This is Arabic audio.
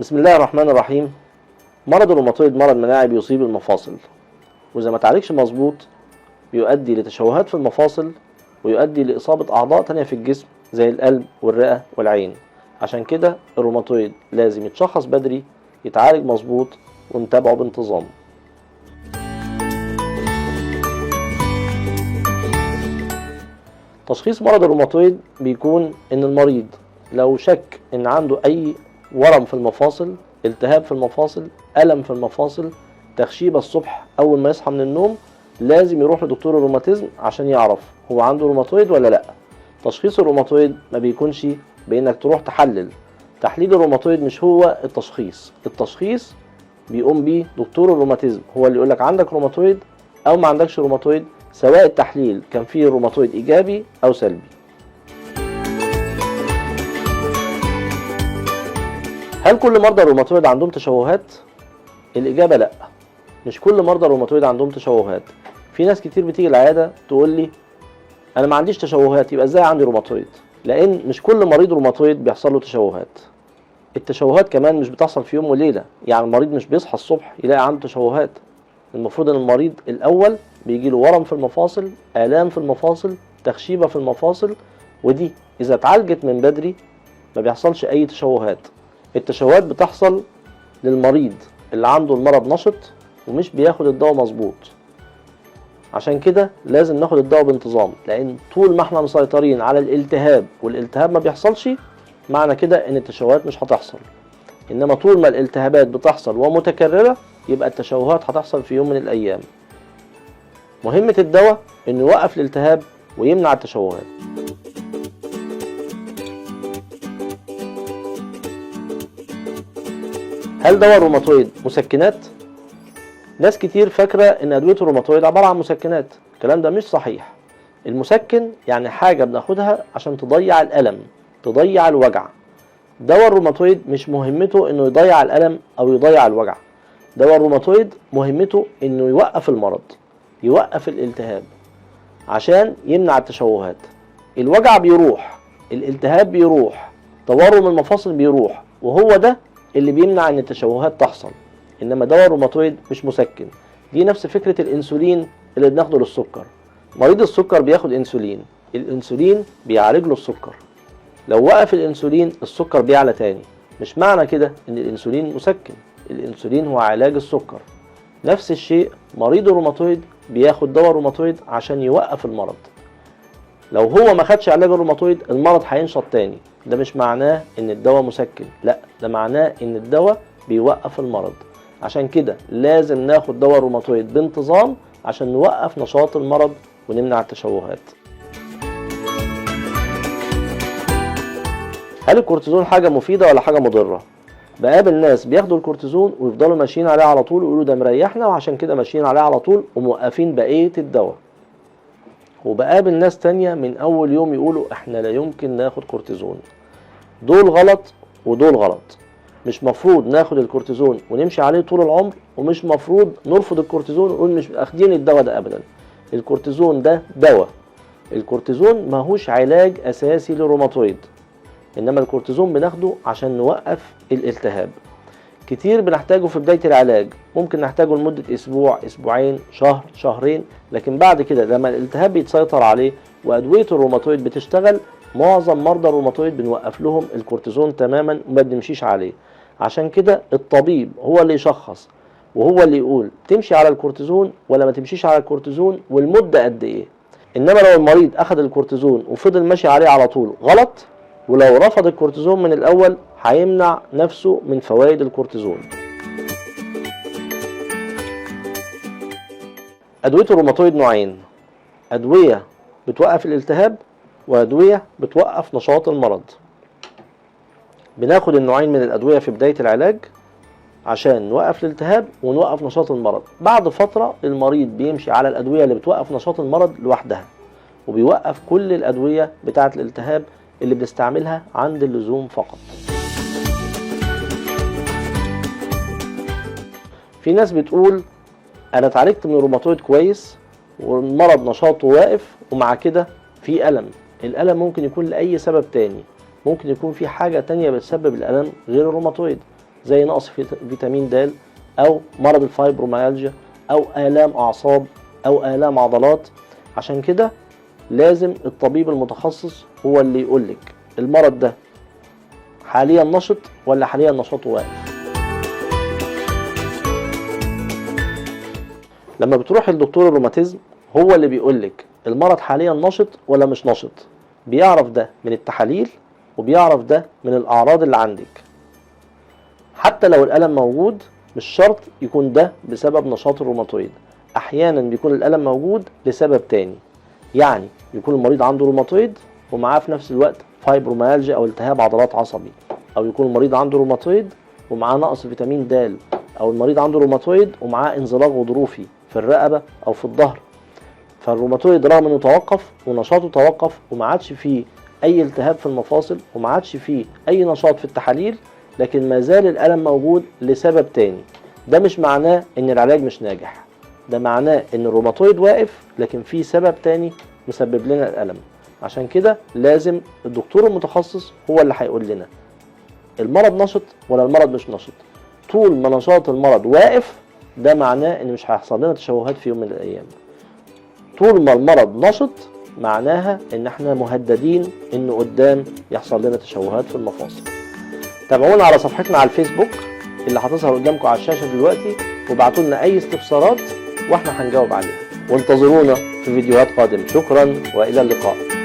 بسم الله الرحمن الرحيم. مرض الروماتويد مرض مناعي بيصيب المفاصل، وإذا ما تعالجش مظبوط بيؤدي لتشوهات في المفاصل ويؤدي لإصابة أعضاء تانية في الجسم زي القلب والرئة والعين. عشان كده الروماتويد لازم يتشخص بدري، يتعالج مظبوط، ونتابعه بانتظام. تشخيص مرض الروماتويد بيكون إن المريض لو شك إن عنده أي ورم في المفاصل، التهاب في المفاصل، ألم في المفاصل، تخشيبة الصبح أول ما يصحى من النوم، لازم يروح لدكتور الروماتيزم عشان يعرف هو عنده روماتويد ولا لأ. تشخيص الروماتويد ما بيكونش بإنك تروح تحليل الروماتويد مش هو التشخيص. التشخيص بيقوم بيه دكتور الروماتيزم، هو اللي يقولك عندك روماتويد أو ما عندكش روماتويد، سواء التحليل كان فيه روماتويد إيجابي أو سلبي. هل كل مرضى الروماتويد عندهم تشوهات؟ الإجابة لأ، مش كل مرضى الروماتويد عندهم تشوهات. في ناس كتير بتيجي العيادة تقول لي أنا ما عنديش تشوهات، يبقى إزاي عندي روماتويد؟ لأن مش كل مريض روماتويد بيحصل له تشوهات. التشوهات كمان مش بتحصل في يوم وليلة، يعني المريض مش بيصحى الصبح يلاقي عنده تشوهات. المفروض إن المريض الأول بيجي له ورم في المفاصل، آلام في المفاصل، تخشيبة في المفاصل، ودي إذا اتعالجت من بدري ما بيحصلش أي تشوهات. التشوهات بتحصل للمريض اللي عنده المرض نشط ومش بياخد الدواء مظبوط. عشان كده لازم ناخد الدواء بانتظام، لان طول ما احنا مسيطرين على الالتهاب والالتهاب ما بيحصلش، معنى كده ان التشوهات مش هتحصل. انما طول ما الالتهابات بتحصل ومتكررة يبقى التشوهات هتحصل في يوم من الايام. مهمة الدواء انه يوقف الالتهاب ويمنع التشوهات. هل دواء الروماتويد مسكنات؟ ناس كتير فاكرة ان ادوية الروماتويد عبارة عن مسكنات. الكلام ده مش صحيح. المسكن يعني حاجة بناخدها عشان تضيع الألم، تضيع الوجع. دواء الروماتويد مش مهمته انه يضيع الألم او يضيع الوجع. دواء الروماتويد مهمته انه يوقف المرض، يوقف الالتهاب عشان يمنع التشوهات. الوجع بيروح، الالتهاب بيروح، تورم المفاصل بيروح، وهو ده اللي بيمنع ان التشوهات تحصل. انما دواء الروماتويد مش مسكن. دي نفس فكرة الانسولين اللي بناخده للسكر. مريض السكر بياخد انسولين، الانسولين بيعالج له السكر. لو وقف الانسولين السكر بيعلى تاني. مش معنى كده ان الانسولين مسكن، الانسولين هو علاج السكر. نفس الشيء مريض الروماتويد بياخد دواء الروماتويد عشان يوقف المرض. لو هو ما خدش علاج الروماتويد المرض هينشط تاني. ده مش معناه ان الدواء مسكن، لا، ده معناه ان الدواء بيوقف المرض. عشان كده لازم ناخد دواء الروماتويد بانتظام عشان نوقف نشاط المرض ونمنع التشوهات. هل الكورتيزون حاجة مفيدة ولا حاجة مضرة؟ بقابل ناس بياخدوا الكورتيزون ويفضلوا ماشيين عليه على طول ويقولوا ده مريحنا وعشان كده ماشيين عليه على طول وموقفين بقية الدواء. وبقابل ناس تانية من أول يوم يقولوا احنا لا يمكن ناخد كورتيزون. دول غلط ودول غلط. مش مفروض ناخد الكورتيزون ونمشي عليه طول العمر، ومش مفروض نرفض الكورتيزون ونقول مش اخدين الدواء ده ابدا. الكورتيزون ده دواء. الكورتيزون ماهوش علاج اساسي للروماتويد، انما الكورتيزون بناخده عشان نوقف الالتهاب. كتير بنحتاجه في بداية العلاج، ممكن نحتاجه لمدة اسبوع، اسبوعين، شهر، شهرين، لكن بعد كده لما الالتهاب بيتسيطر عليه وادوية الروماتويد بتشتغل، معظم مرضى الروماتويد بنوقف لهم الكورتيزون تماما وما بنمشيش عليه. عشان كده الطبيب هو اللي يشخص وهو اللي يقول تمشي على الكورتيزون ولا ما تمشيش على الكورتيزون والمدة قد ايه. انما لو المريض اخذ الكورتيزون وفضل ماشي عليه على طول غلط، ولو رفض الكورتيزون من الاول هيمنع نفسه من فوائد الكورتيزون. ادوية الروماتويد نوعين: ادوية بتوقف الالتهاب وادوية بتوقف نشاط المرض. بناخد النوعين من الادوية في بداية العلاج عشان نوقف الالتهاب ونوقف نشاط المرض. بعد فترة المريض بيمشي على الادوية اللي بتوقف نشاط المرض لوحدها، وبيوقف كل الادوية بتاعة الالتهاب اللي بنستعملها عند اللزوم فقط. في ناس بتقول انا اتعالجت من الروماتويد كويس والمرض نشاطه واقف ومع كده في ألم. الألم ممكن يكون لأي سبب تاني، ممكن يكون في حاجة تانية بتسبب الألم غير الروماتويد. زي نقص فيتامين د، او مرض الفايبروميالجيا، او آلام اعصاب، او آلام عضلات. عشان كده لازم الطبيب المتخصص هو اللي يقولك المرض ده حاليا نشط ولا حاليا نشاطه واقف. لما بتروح لدكتور الروماتيزم هو اللي بيقولك المرض حاليا نشط ولا مش نشط، بيعرف ده من التحاليل وبيعرف ده من الأعراض اللي عندك. حتى لو الألم موجود مش شرط يكون ده بسبب نشاط الروماتويد، أحيانا بيكون الألم موجود لسبب تاني. يعني يكون المريض عنده روماتويد ومعاه في نفس الوقت فايبروميالجيا أو التهاب عضلات عصبي، أو يكون المريض عنده روماتويد ومعاه نقص فيتامين د، أو المريض عنده روماتويد ومعاه انزلاق غضروفي في الرقبة أو في الظهر. فالروماتويد رغم انه توقف ونشاطه توقف وما عادش فيه اي التهاب في المفاصل وما عادش فيه اي نشاط في التحاليل، لكن ما زال الالم موجود لسبب تاني. ده مش معناه ان العلاج مش ناجح، ده معناه ان الروماتويد واقف لكن في سبب تاني مسبب لنا الالم. عشان كده لازم الدكتور المتخصص هو اللي هيقول لنا المرض نشط ولا المرض مش نشط. طول ما نشاط المرض واقف ده معناه ان مش هيحصل لنا تشوهات في يوم من الايام. طول ما المرض نشط معناها ان احنا مهددين ان قدام يحصل لنا تشوهات في المفاصل. تابعونا على صفحتنا على الفيسبوك اللي هتظهر قدامكم على الشاشة دلوقتي، وابعتوا لنا اي استفسارات واحنا هنجاوب عليها، وانتظرونا في فيديوهات قادمة. شكرا والى اللقاء.